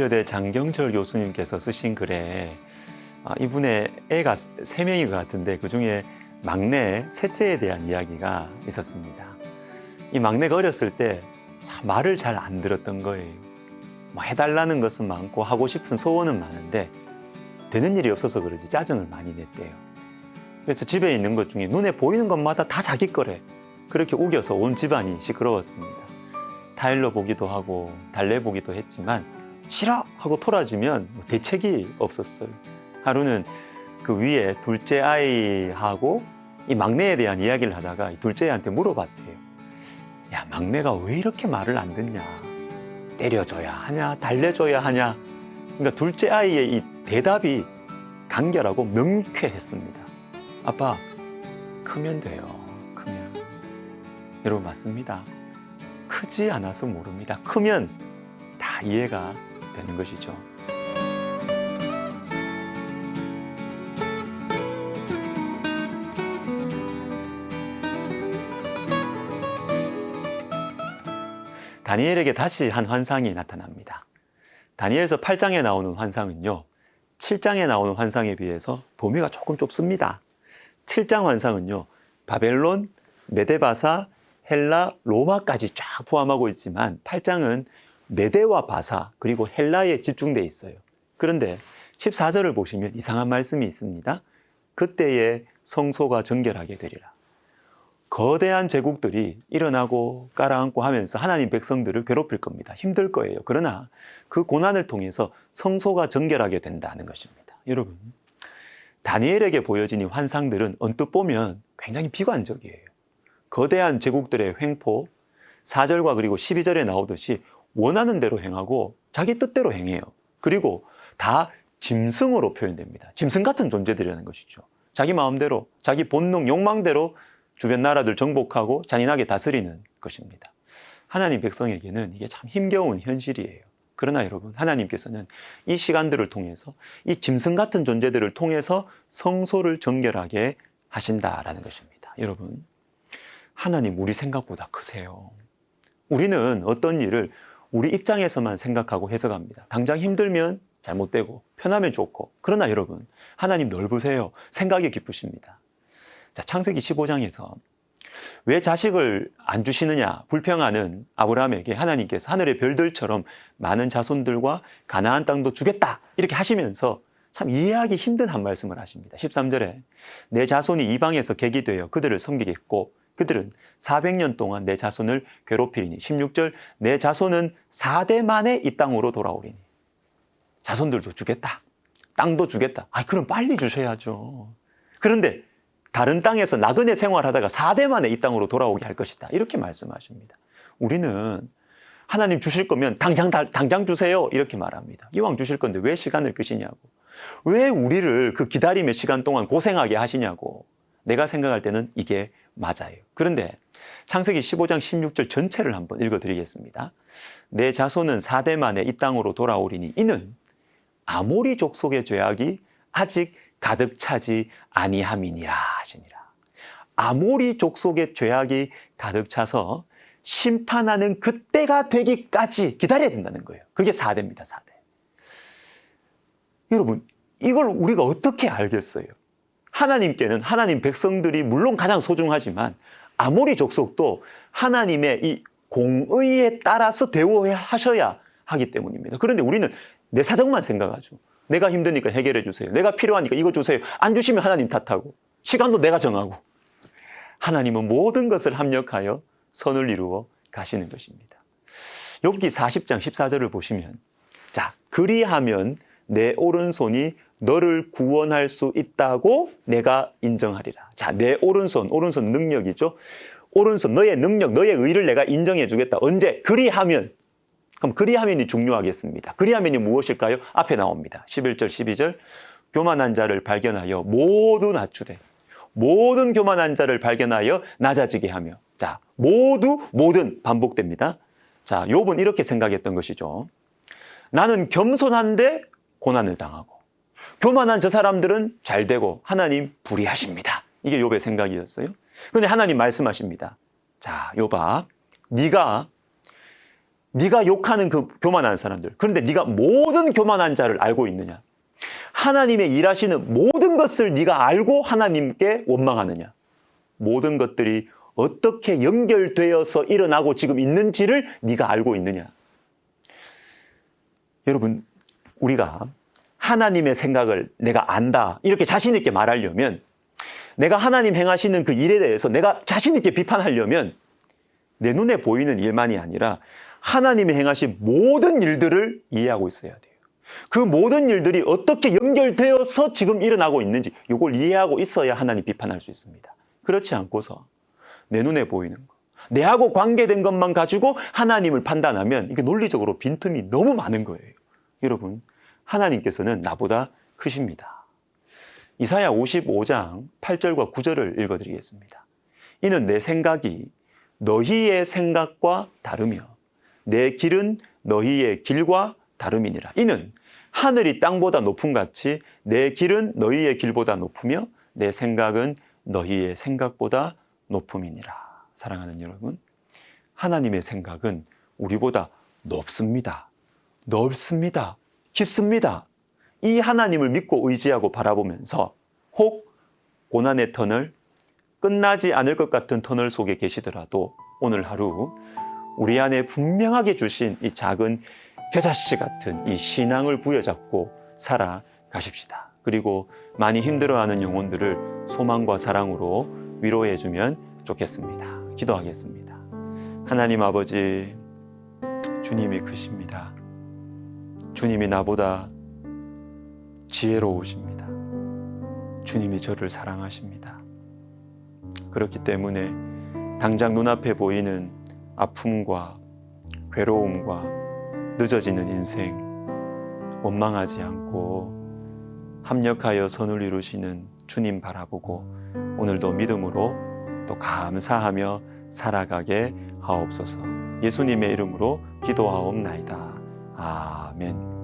고려대 장경철 교수님께서 쓰신 글에 이분의 애가 3명인 것 같은데 그중에 막내 셋째에 대한 이야기가 있었습니다. 이 막내가 어렸을 때 참 말을 잘 안 들었던 거예요. 뭐 해달라는 것은 많고 하고 싶은 소원은 많은데 되는 일이 없어서 그런지 짜증을 많이 냈대요. 그래서 집에 있는 것 중에 눈에 보이는 것마다 다 자기 거래. 그렇게 우겨서 온 집안이 시끄러웠습니다. 타일러 보기도 하고 달래 보기도 했지만 싫어! 하고 토라지면 대책이 없었어요. 하루는 그 위에 둘째 아이하고 이 막내에 대한 이야기를 하다가 이 둘째 아이한테 물어봤대요. 야, 막내가 왜 이렇게 말을 안 듣냐? 때려줘야 하냐? 달래줘야 하냐? 그러니까 둘째 아이의 이 대답이 간결하고 명쾌했습니다. 아빠, 크면 돼요. 크면. 여러분 맞습니다. 크지 않아서 모릅니다. 크면 다 이해가 되는 것이죠. 다니엘에게 다시 한 환상이 나타납니다. 다니엘서 8장에 나오는 환상은요, 7장에 나오는 환상에 비해서 범위가 조금 좁습니다. 7장 환상은요, 바벨론, 메데바사, 헬라, 로마까지 쫙 포함하고 있지만 8장은 메데와 바사 그리고 헬라에 집중되어 있어요. 그런데 14절을 보시면 이상한 말씀이 있습니다. 그때에 성소가 정결하게 되리라. 거대한 제국들이 일어나고 깔아앉고 하면서 하나님 백성들을 괴롭힐 겁니다. 힘들 거예요. 그러나 그 고난을 통해서 성소가 정결하게 된다는 것입니다. 여러분, 다니엘에게 보여진 이 환상들은 언뜻 보면 굉장히 비관적이에요. 거대한 제국들의 횡포, 4절과 그리고 12절에 나오듯이 원하는 대로 행하고 자기 뜻대로 행해요. 그리고 다 짐승으로 표현됩니다. 짐승 같은 존재들이라는 것이죠. 자기 마음대로, 자기 본능, 욕망대로 주변 나라들 정복하고 잔인하게 다스리는 것입니다. 하나님 백성에게는 이게 참 힘겨운 현실이에요. 그러나 여러분, 하나님께서는 이 시간들을 통해서 이 짐승 같은 존재들을 통해서 성소를 정결하게 하신다라는 것입니다. 여러분, 하나님 우리 생각보다 크세요. 우리는 어떤 일을 우리 입장에서만 생각하고 해석합니다. 당장 힘들면 잘못되고 편하면 좋고. 그러나 여러분, 하나님 넓으세요. 생각이 깊으십니다. 자, 창세기 15장에서 왜 자식을 안 주시느냐 불평하는 아브라함에게 하나님께서 하늘의 별들처럼 많은 자손들과 가나안 땅도 주겠다 이렇게 하시면서 참 이해하기 힘든 한 말씀을 하십니다. 13절에 내 자손이 이방에서 객이 되어 그들을 섬기겠고 그들은 400년 동안 내 자손을 괴롭히리니 16절 내 자손은 4대 만에 이 땅으로 돌아오리니 자손들도 주겠다. 땅도 주겠다. 그럼 빨리 주셔야죠. 그런데 다른 땅에서 나그네 생활하다가 4대 만에 이 땅으로 돌아오게 할 것이다. 이렇게 말씀하십니다. 우리는 하나님 주실 거면 당장 주세요. 이렇게 말합니다. 이왕 주실 건데 왜 시간을 끄시냐고. 왜 우리를 그 기다림의 시간 동안 고생하게 하시냐고. 내가 생각할 때는 이게 맞아요. 그런데 창세기 15장 16절 전체를 한번 읽어드리겠습니다. 내 자손은 4대 만에 이 땅으로 돌아오리니 이는 아모리 족속의 죄악이 아직 가득 차지 아니함이니라 하시니라. 아모리 족속의 죄악이 가득 차서 심판하는 그때가 되기까지 기다려야 된다는 거예요. 그게 4대입니다. 4대. 여러분, 이걸 우리가 어떻게 알겠어요? 하나님께는 하나님 백성들이 물론 가장 소중하지만 아모리 족속도 하나님의 이 공의에 따라서 대우하셔야 하기 때문입니다. 그런데 우리는 내 사정만 생각하죠. 내가 힘드니까 해결해 주세요. 내가 필요하니까 이거 주세요. 안 주시면 하나님 탓하고 시간도 내가 정하고. 하나님은 모든 것을 합력하여 선을 이루어 가시는 것입니다. 욥기 40장 14절을 보시면 자, 그리하면 내 오른손이 너를 구원할 수 있다고 내가 인정하리라. 자, 내 오른손 능력이죠. 오른손 너의 능력, 너의 의를 내가 인정해 주겠다. 언제? 그리하면. 그럼 그리하면이 중요하겠습니다. 그리하면이 무엇일까요? 앞에 나옵니다. 11절, 12절. 교만한 자를 발견하여 모두 낮추되 모든 교만한 자를 발견하여 낮아지게 하며. 자, 모든 반복됩니다. 자, 욥은 이렇게 생각했던 것이죠. 나는 겸손한데 고난을 당하고 교만한 저 사람들은 잘 되고 하나님 불의하십니다. 이게 욥의 생각이었어요. 그런데 하나님 말씀하십니다. 자, 욥아, 네가 네가 욕하는 그 교만한 사람들, 그런데 네가 모든 교만한 자를 알고 있느냐? 하나님의 일하시는 모든 것을 네가 알고 하나님께 원망하느냐? 모든 것들이 어떻게 연결되어서 일어나고 지금 있는지를 네가 알고 있느냐? 여러분, 우리가 하나님의 생각을 내가 안다 이렇게 자신 있게 말하려면, 내가 하나님 행하시는 그 일에 대해서 내가 자신 있게 비판하려면 내 눈에 보이는 일만이 아니라 하나님이 행하신 모든 일들을 이해하고 있어야 돼요. 그 모든 일들이 어떻게 연결되어서 지금 일어나고 있는지 이걸 이해하고 있어야 하나님 비판할 수 있습니다. 그렇지 않고서 내 눈에 보이는 것, 내하고 관계된 것만 가지고 하나님을 판단하면 이게 논리적으로 빈틈이 너무 많은 거예요. 여러분, 하나님께서는 나보다 크십니다. 이사야 55장 8절과 9절을 읽어드리겠습니다. 이는 내 생각이 너희의 생각과 다르며 내 길은 너희의 길과 다름이니라. 이는 하늘이 땅보다 높음 같이 내 길은 너희의 길보다 높으며 내 생각은 너희의 생각보다 높음이니라. 사랑하는 여러분, 하나님의 생각은 우리보다 높습니다. 넓습니다. 깊습니다. 이 하나님을 믿고 의지하고 바라보면서 혹 고난의 터널, 끝나지 않을 것 같은 터널 속에 계시더라도 오늘 하루 우리 안에 분명하게 주신 이 작은 겨자씨 같은 이 신앙을 부여잡고 살아가십시다. 그리고 많이 힘들어하는 영혼들을 소망과 사랑으로 위로해주면 좋겠습니다. 기도하겠습니다. 하나님 아버지, 주님이 크십니다. 주님이 나보다 지혜로우십니다. 주님이 저를 사랑하십니다. 그렇기 때문에 당장 눈앞에 보이는 아픔과 괴로움과 늦어지는 인생 원망하지 않고 합력하여 선을 이루시는 주님 바라보고 오늘도 믿음으로 또 감사하며 살아가게 하옵소서. 예수님의 이름으로 기도하옵나이다. 아멘.